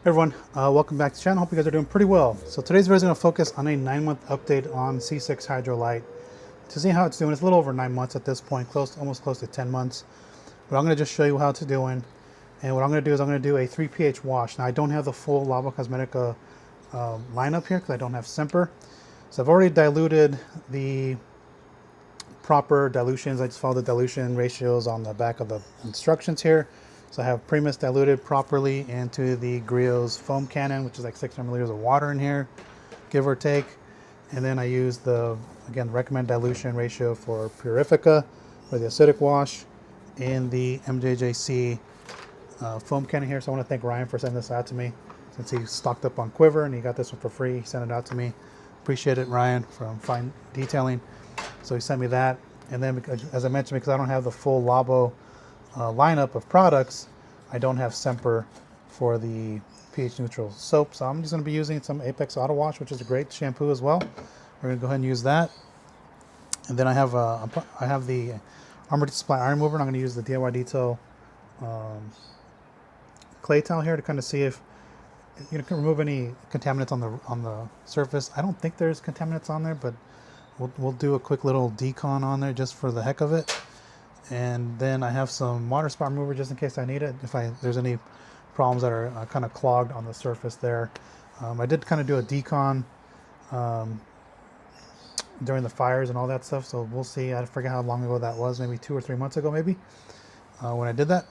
Hey everyone, welcome back to the channel. Hope you guys are doing pretty well. So today's video is going to focus on a 9-month update on C6 Hydro Lite to see how it's doing. It's a little over 9 months at this point, almost close to 10 months. But I'm going to just show you how it's doing. And what I'm going to do is I'm going to do a 3 pH wash. Now I don't have the full Labocosmetica lineup here because I don't have Semper. So I've already diluted the proper dilutions. I just follow the dilution ratios on the back of the instructions here. So I have Primus diluted properly into the Griot's foam cannon, which is like 600 milliliters of water in here, give or take. And then I use the, again, recommended dilution ratio for Purifica for the acidic wash in the MJJC foam cannon here. So I want to thank Ryan for sending this out to me, since he stocked up on Quiver and he got this one for free. He sent it out to me. Appreciate it, Ryan, from Fine Detailing. So he sent me that. And then, as I mentioned, because I don't have the full Labo lineup of products, I don't have Semper for the pH neutral soap, so I'm just going to be using some Apex Auto Wash, which is a great shampoo as well. We're going to go ahead and use that. And then I have the Armor Supply Iron Mover, and I'm going to use the DIY Detail clay towel here to kind of see if you can remove any contaminants on the surface. I don't think there's contaminants on there, but we'll do a quick little decon on there just for the heck of it. And then I have some water spot remover just in case I need it, if there's any problems that are kind of clogged on the surface there. I did kind of do a decon during the fires and all that stuff, so we'll see. I forget how long ago that was, maybe 2 or 3 months ago maybe, when I did that.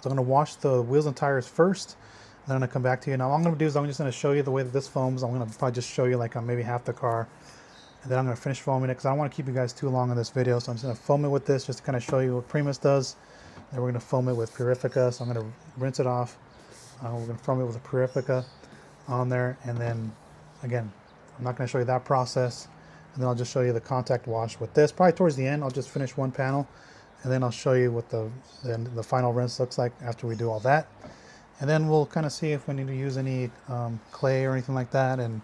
So I'm going to wash the wheels and tires first, then I'm going to come back to you. Now what I'm going to do is I'm just going to show you the way that this foams. I'm going to probably just show you like on maybe half the car. And then I'm going to finish foaming it because I don't want to keep you guys too long on this video. So I'm just going to foam it with this just to kind of show you what Primus does. Then we're going to foam it with Purifica. So I'm going to rinse it off. We're going to foam it with a Purifica on there. And then, again, I'm not going to show you that process. And then I'll just show you the contact wash with this. Probably towards the end, I'll just finish one panel. And then I'll show you what the final rinse looks like after we do all that. And then we'll kind of see if we need to use any clay or anything like that. And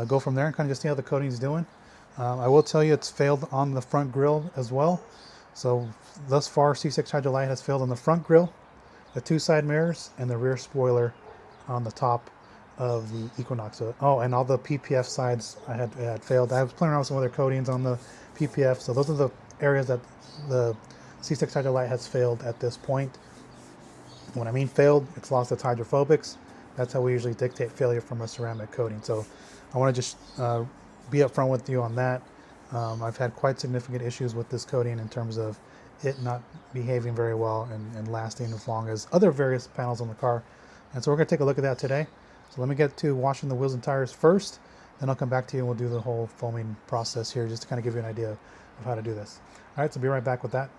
go from there and kind of just see how the coating is doing. I will tell you it's failed on the front grille as well. So thus far C6 Hydro Lite has failed on the front grille, the 2 side mirrors, and the rear spoiler on the top of the Equinox. So, oh, and all the PPF sides I had failed. I was playing around with some other coatings on the PPF. So those are the areas that the C6 Hydro Lite has failed at this point. When I mean failed, it's lost its hydrophobics. That's how we usually dictate failure from a ceramic coating. So I want to just be upfront with you on that. I've had quite significant issues with this coating in terms of it not behaving very well and lasting as long as other various panels on the car. And so we're going to take a look at that today. So let me get to washing the wheels and tires first, then I'll come back to you and we'll do the whole foaming process here just to kind of give you an idea of how to do this. All right, so be right back with that.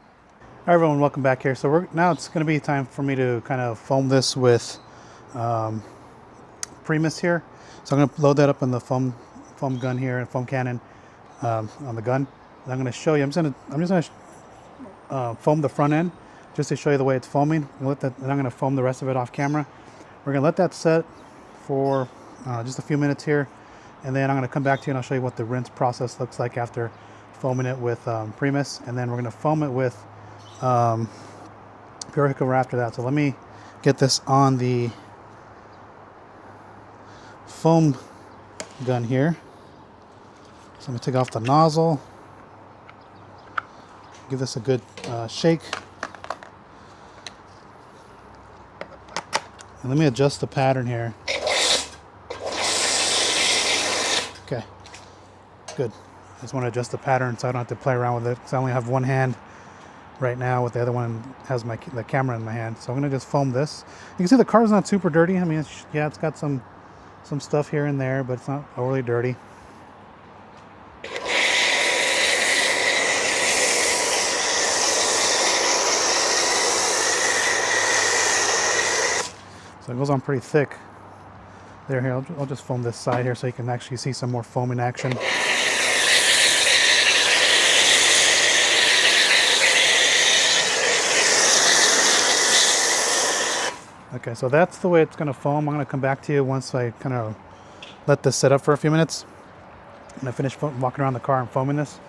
All right, everyone, welcome back here. So now it's going to be time for me to kind of foam this with Primus here. So I'm going to load that up in the foam gun here and foam cannon on the gun. And I'm going to show you. I'm just going to foam the front end just to show you the way it's foaming. And I'm going to foam the rest of it off camera. We're going to let that set for just a few minutes here, and then I'm going to come back to you and I'll show you what the rinse process looks like after foaming it with Primus, and then we're going to foam it with Purifica after that. So let me get this on the foam gun here. So I'm going to take off the nozzle, give this a good shake, and let me adjust the pattern here. Okay, good. I just want to adjust the pattern so I don't have to play around with it, because I only have one hand right now, with the other one has the camera in my hand. So I'm going to just foam this. You can see the car's not super dirty. I mean, it's got some stuff here and there, but it's not overly dirty. So it goes on pretty thick. There, here, I'll just foam this side here so you can actually see some more foaming action. Okay, so that's the way it's going to foam. I'm going to come back to you once I kind of let this sit up for a few minutes. And I finish walking around the car and foaming this,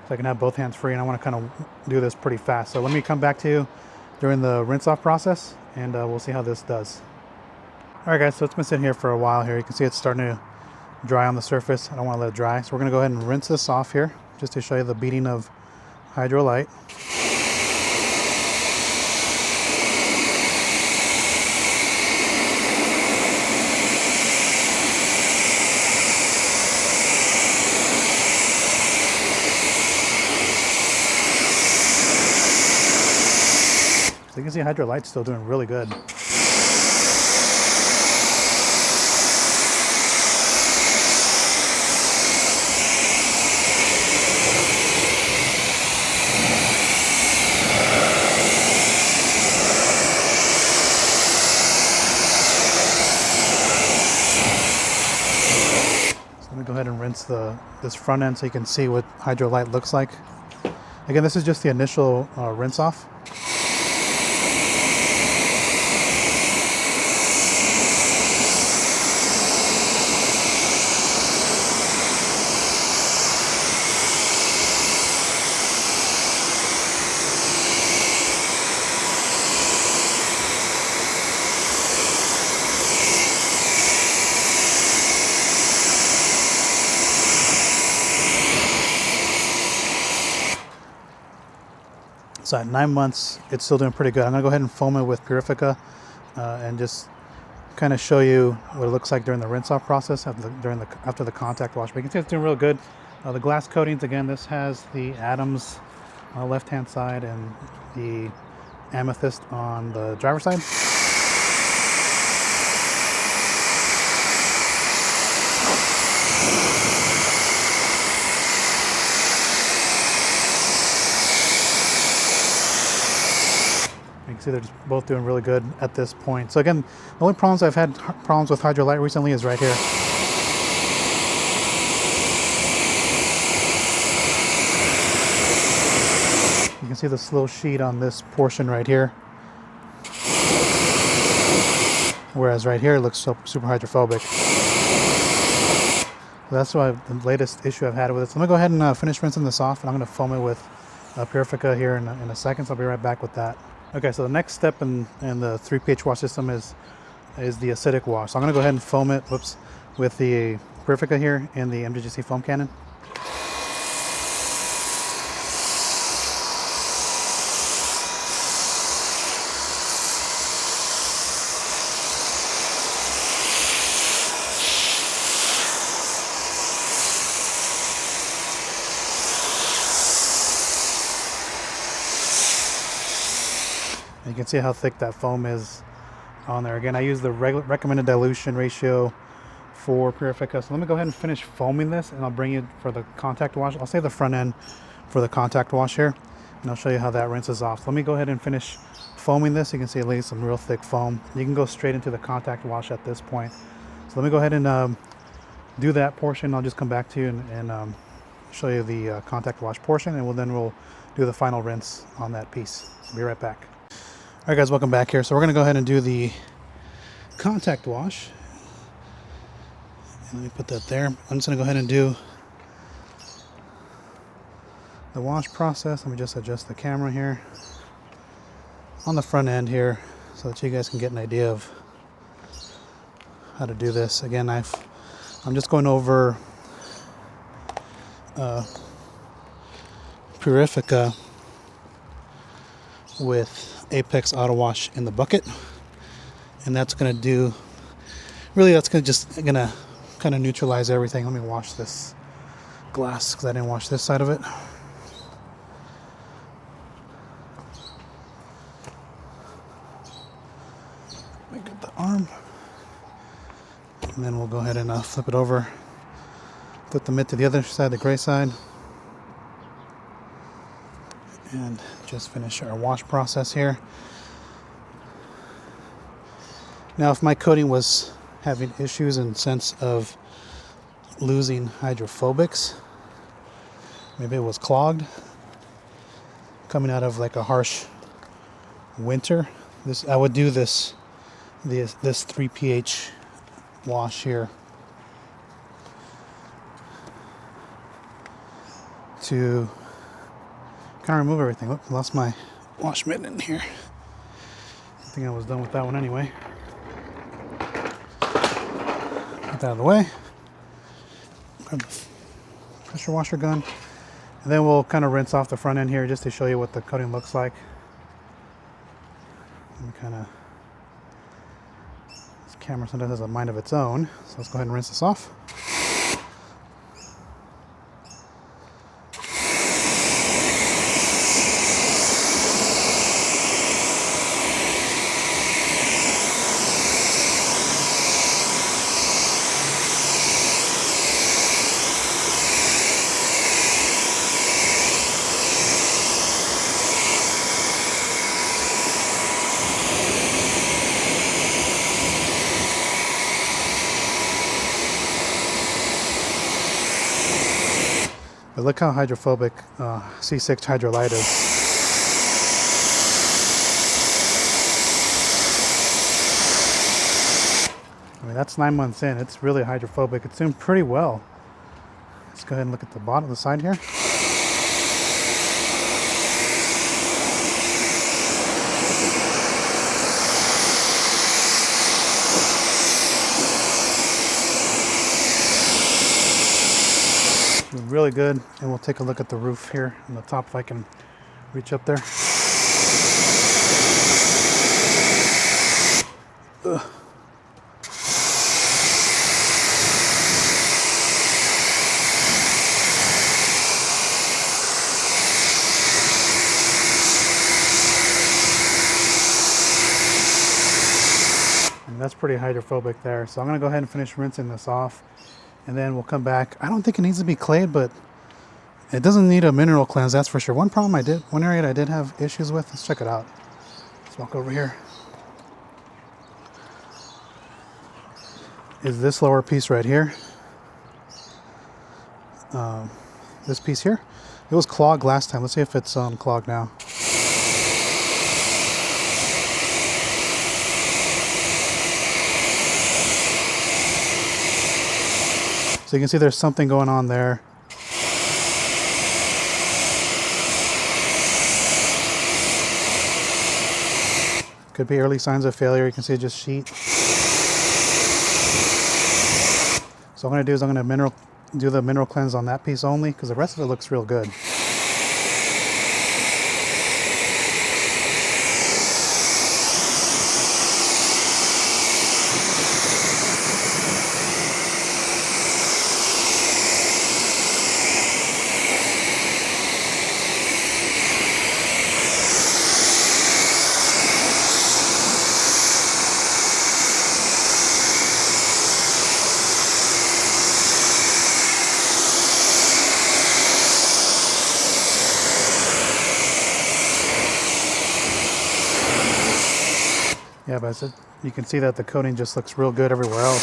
so I can have both hands free, and I want to kind of do this pretty fast. So let me come back to you during the rinse off process, and we'll see how this does. Alright guys, so it's been sitting here for a while here. You can see it's starting to dry on the surface. I don't want to let it dry. So we're going to go ahead and rinse this off here just to show you the beating of Hydro Lite. So you can see Hydro Lite's still doing really good. Let me go ahead and rinse this front end so you can see what Hydro Lite looks like. Again, this is just the initial rinse off. So at 9 months, it's still doing pretty good. I'm gonna go ahead and foam it with Purifica and just kind of show you what it looks like during the rinse-off process after the contact wash. But you can see it's doing real good. The glass coatings, again, this has the Adams on the left-hand side and the Amethyst on the driver's side. You can see they're just both doing really good at this point. So again, the only problems I've had problems with Hydro Lite recently is right here. You can see the slow sheet on this portion right here. Whereas right here it looks super hydrophobic. So that's why the latest issue I've had with it. So I'm gonna go ahead and finish rinsing this off, and I'm gonna foam it with Purifica here in a second. So I'll be right back with that. Okay, so the next step in the 3 pH wash system is the acidic wash. So I'm going to go ahead and foam it with the Purifica here and the MGGC foam cannon. You can see how thick that foam is on there. Again, I use the recommended dilution ratio for Purifica. So let me go ahead and finish foaming this, and I'll bring you for the contact wash. I'll save the front end for the contact wash here, and I'll show you how that rinses off. So let me go ahead and finish foaming this. You can see it lays some real thick foam. You can go straight into the contact wash at this point. So let me go ahead and do that portion. I'll just come back to you and show you the contact wash portion, and we'll do the final rinse on that piece. I'll be right back. All right guys, welcome back here. So we're gonna go ahead and do the contact wash. And let me put that there. I'm just gonna go ahead and do the wash process. Let me just adjust the camera here on the front end here so that you guys can get an idea of how to do this. Again, I'm just going over Purifica with Apex Auto Wash in the bucket, and that's gonna kind of neutralize everything. Let me wash this glass because I didn't wash this side of it. Let me get the arm, and then we'll go ahead and flip it over, flip the mitt to the other side, the gray side, and just finish our wash process here. Now, if my coating was having issues in sense of losing hydrophobics, maybe it was clogged coming out of like a harsh winter, I would do this 3 pH wash here to kind of remove everything. Oop, lost my wash mitt in here. I think I was done with that one anyway. Get that out of the way. Grab the pressure washer gun. And then we'll kind of rinse off the front end here just to show you what the coating looks like. And kind of, this camera sometimes has a mind of its own. So let's go ahead and rinse this off. But look how hydrophobic C6 Hydro Lite is. I mean, that's 9 months in. It's really hydrophobic. It's doing pretty well. Let's go ahead and look at the bottom of the side here. Really good, and we'll take a look at the roof here on the top if I can reach up there. Ugh. And that's pretty hydrophobic there, so I'm going to go ahead and finish rinsing this off. And then we'll come back. I don't think it needs to be clayed, but it doesn't need a mineral cleanse, that's for sure. One area I did have issues with, let's check it out. Let's walk over here. Is this lower piece right here. This piece here. It was clogged last time. Let's see if it's unclogged now. So you can see there's something going on there. Could be early signs of failure. You can see it just sheet. So what I'm going to do is I'm going to do the mineral cleanse on that piece only, because the rest of it looks real good. Yeah, but you can see that the coating just looks real good everywhere else.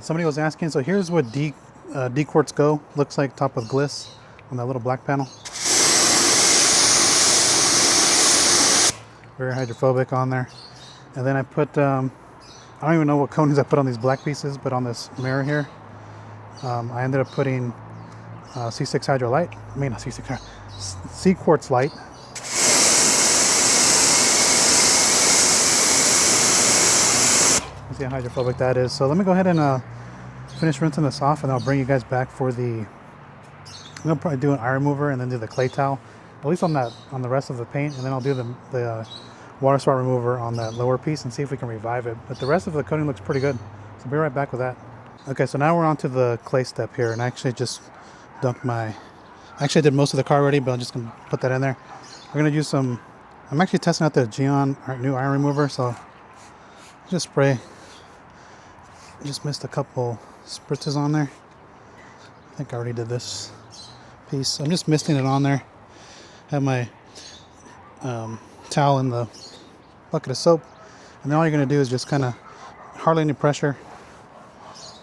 Somebody was asking, so here's what D-Quartz Go looks like, top with gliss on that little black panel. Very hydrophobic on there. And then I put, I don't even know what coatings I put on these black pieces, but on this mirror here, I ended up putting C6 Hydro Lite. I mean, not C6, C-Quartz Lite. See how hydrophobic that is. So let me go ahead and finish rinsing this off, and I'll bring you guys back for I'm gonna probably do an eye remover and then do the clay towel, at least on the rest of the paint, and then I'll do the water spot remover on that lower piece and see if we can revive it. But the rest of the coating looks pretty good, so I'll be right back with that. Okay, so now we're on to the clay step here, and I actually just dumped actually I did most of the car already, but I'm just gonna put that in there. We're gonna use I'm actually testing out the Decon, our new iron remover, so just spray. I just missed a couple spritzes on there. I think I already did this piece. So I'm just misting it on there. Have my towel in the bucket of soap, and then all you're going to do is just kind of hardly any pressure.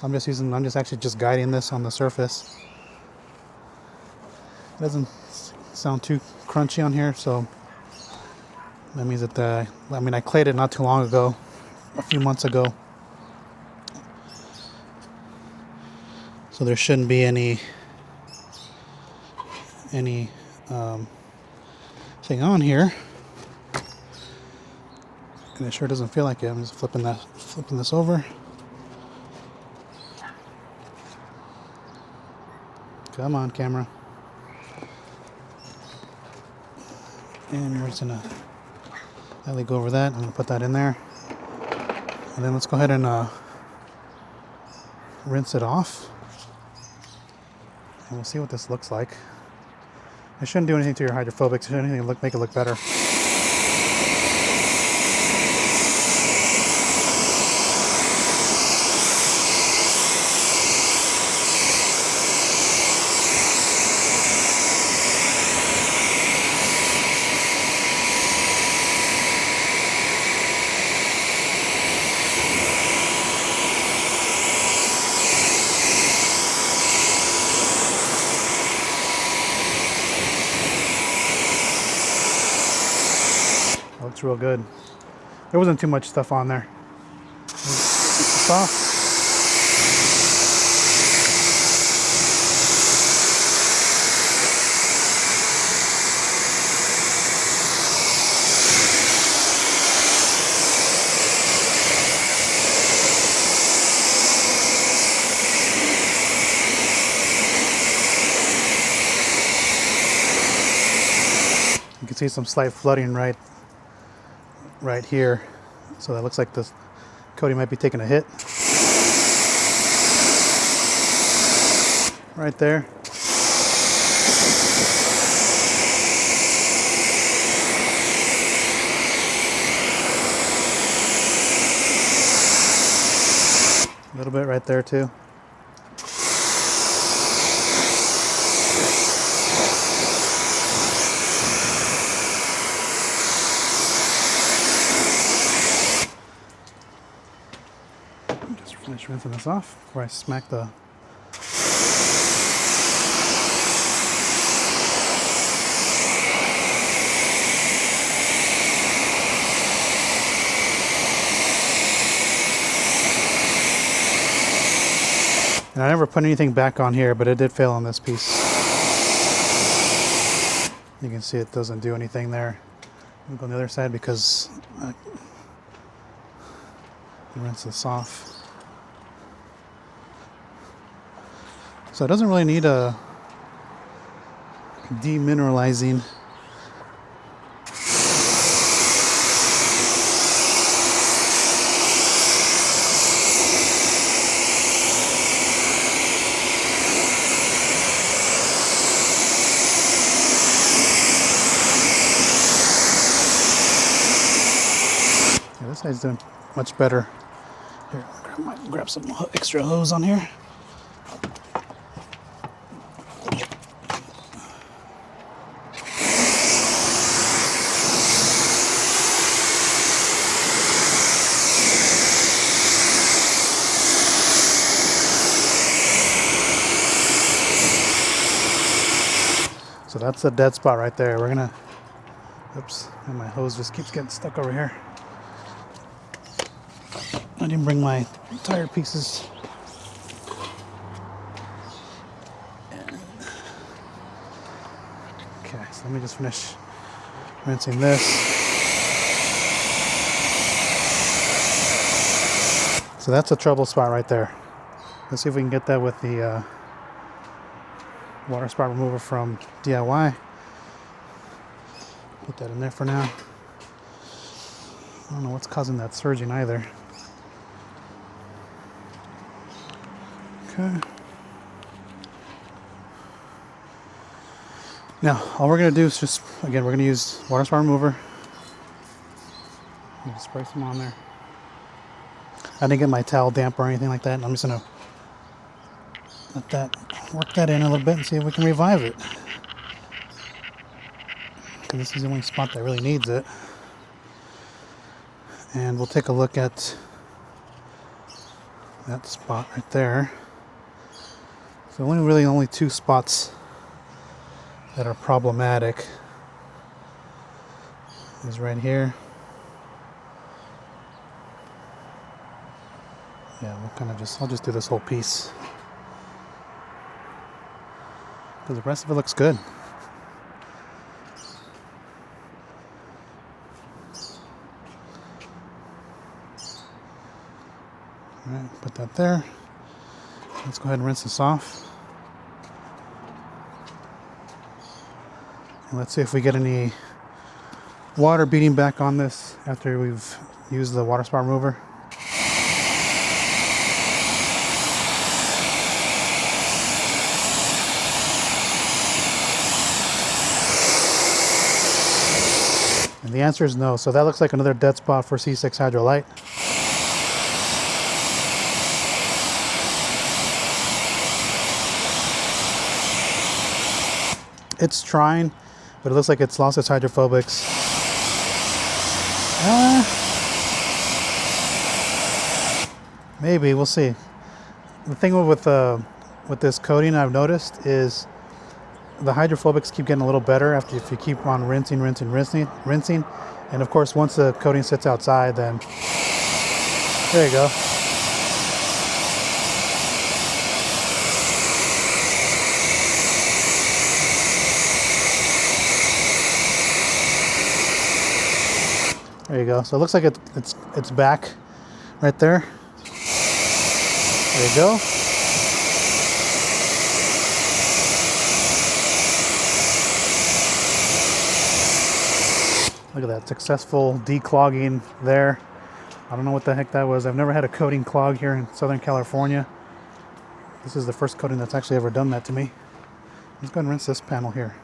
I'm just actually just guiding this on the surface. It doesn't sound too crunchy on here, so that means that I clayed it not too long ago, a few months ago. So there shouldn't be any thing on here. And it sure doesn't feel like it. I'm just flipping this over. Come on, camera. And we're just gonna lightly go over that. I'm gonna put that in there. And then let's go ahead and rinse it off. And we'll see what this looks like. It shouldn't do anything to your hydrophobics. It shouldn't do anything to make it look better. Looks real good. There wasn't too much stuff on there. It's off. You can see some slight flooding right here, so that looks like the coating might be taking a hit right there. A little bit right there too. Finish rinsing this off before I smack the and I never put anything back on here, but it did fail on this piece. You can see it doesn't do anything there. I'm going to go on the other side because I rinse this off. So it doesn't really need a demineralizing. Yeah, this side's doing much better. Here, grab some extra hose on here. So that's the dead spot right there. We're gonna, oops, and my hose just keeps getting stuck over here. I didn't bring my tire pieces. Okay, so let me just finish rinsing this. So that's a trouble spot right there. Let's see if we can get that with the water spot remover from DIY. Put that in there for now. I don't know what's causing that surging either. Okay. Now, all we're going to do is just, again, we're going to use water spot remover. I'm going to spray some on there. I didn't get my towel damp or anything like that. I'm just going to let that, work that in a little bit and see if we can revive it. Because this is the only spot that really needs it. And we'll take a look at that spot right there. So only two spots that are problematic is right here. Yeah, we'll kind of I'll just do this whole piece. because the rest of it looks good. All right, put that there. Let's go ahead and rinse this off. And let's see if we get any water beating back on this after we've used the water spot remover. And the answer is no. So that looks like another dead spot for C6 Hydro Lite. It's trying, but it looks like it's lost its hydrophobics. Maybe, we'll see. The thing with this coating I've noticed is the hydrophobics keep getting a little better after if you keep on rinsing. And of course, once the coating sits outside, then there you go. There you go. So it looks like it's back right there. There you go. Look at that successful declogging there. I don't know what the heck that was. I've never had a coating clog here in Southern California. This is the first coating that's actually ever done that to me. Let's go ahead and rinse this panel here.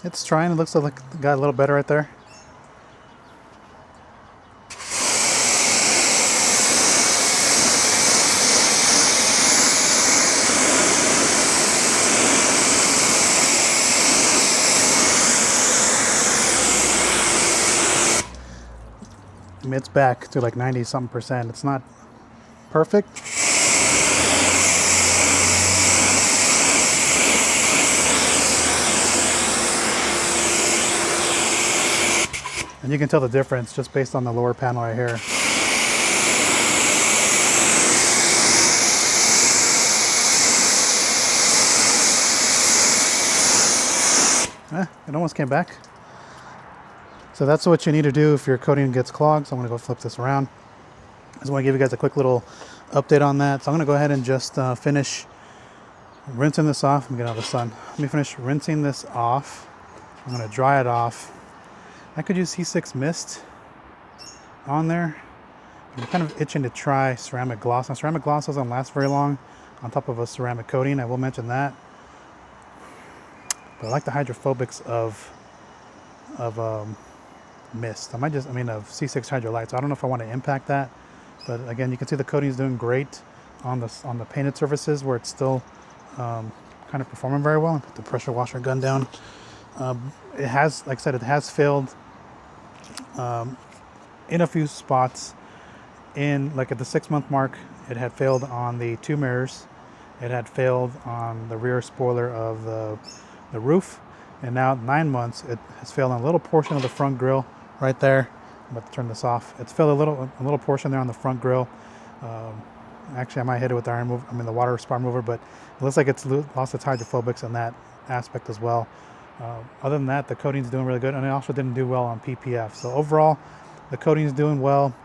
It's trying. It looks like it got a little better right there. I mean, it's back to like 90-something%. It's not perfect. And you can tell the difference just based on the lower panel right here. It almost came back. So that's what you need to do if your coating gets clogged. So I'm going to go flip this around. I just want to give you guys a quick little update on that. So I'm going to go ahead and just finish rinsing this off. Let me get out of the sun. Let me finish rinsing this off. I'm going to dry it off. I could use C6 mist on there. I'm kind of itching to try ceramic gloss. Now, ceramic gloss doesn't last very long on top of a ceramic coating. I will mention that. But I like the hydrophobics of mist. Of C6 Hydro Lite. So I don't know if I want to impact that. But again, you can see the coating is doing great on the painted surfaces where it's still kind of performing very well. Put the pressure washer gun down. It has, like I said, it has failed in a few spots. Like at the 6-month mark, it had failed on the 2 mirrors. It had failed on the rear spoiler of the roof. And now at 9 months, it has failed on a little portion of the front grille right there. I'm about to turn this off. It's failed a little portion there on the front grille. Actually, I might hit it with the water spot remover, but it looks like it's lost its hydrophobics in that aspect as well. Other than that, the coating's doing really good, and it also didn't do well on PPF. So overall, the coating's doing well.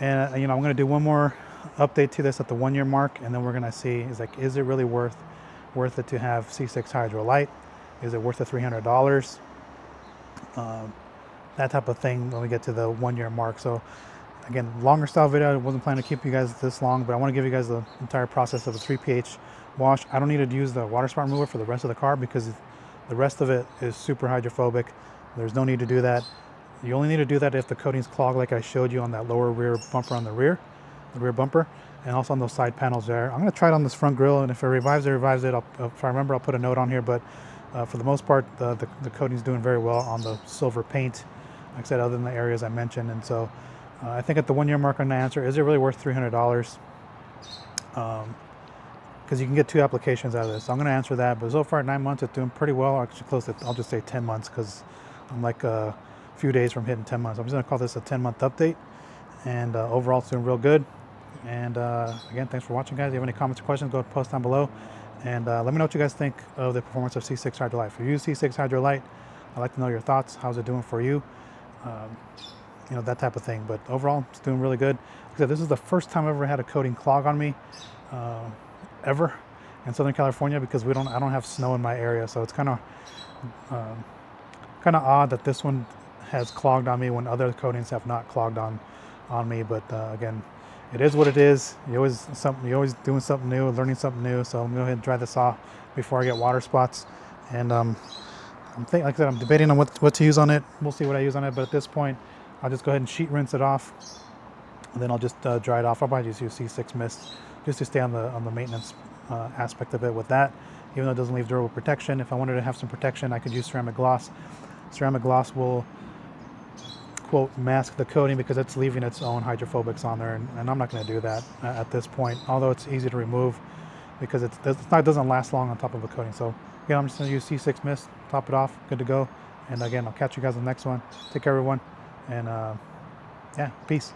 And I'm going to do one more update to this at the 1-year mark, and then we're going to see is it really worth it to have C6 Hydro Lite? Is it worth the $300? That type of thing when we get to the 1-year mark. So again, longer style video. I wasn't planning to keep you guys this long, but I want to give you guys the entire process of a 3 pH wash. I don't need to use the water spot remover for the rest of the car because the rest of it is super hydrophobic. There's no need to do that. You only need to do that if the coating's clogged, like I showed you on that lower rear bumper on the rear bumper, and also on those side panels there. I'm going to try it on this front grille, and if it revives it. If I remember, I'll put a note on here, but for the most part, the coating's doing very well on the silver paint, like I said, other than the areas I mentioned. And so I think at the 1 year mark I'm going to answer, is it really worth $300? Because you can get 2 applications out of this. So I'm going to answer that, but so far at 9 months it's doing pretty well. Actually close to, I'll just say 10 months because I'm like a few days from hitting 10 months. I'm just going to call this a 10-month update, and overall it's doing real good. And again, thanks for watching, guys. If you have any comments or questions, go ahead and post down below, and let me know what you guys think of the performance of C6 Hydro Lite. If you use C6 Hydro Lite, I'd like to know your thoughts. How's it doing for you? You know, that type of thing. But overall, it's doing really good. Like I said, this is the first time I've ever had a coating clog on me, ever in Southern California, because I don't have snow in my area. So it's kind of odd that this one has clogged on me when other coatings have not clogged on me. But again, it is what it is. You're always doing something new, learning something new. So I'm gonna go ahead and dry this off before I get water spots. And like I said, I'm debating on what to use on it. We'll see what I use on it. But at this point, I'll just go ahead and sheet rinse it off, and then I'll just dry it off. I'll probably just use C6 mist just to stay on the maintenance aspect of it with that. Even though it doesn't leave durable protection, if I wanted to have some protection, I could use ceramic gloss. Ceramic gloss will, quote, mask the coating because it's leaving its own hydrophobics on there, and I'm not going to do that at this point, although it's easy to remove because it doesn't last long on top of a coating. So again, I'm just going to use C6 mist, top it off, good to go. And again, I'll catch you guys in the next one. Take care, everyone, and yeah, peace.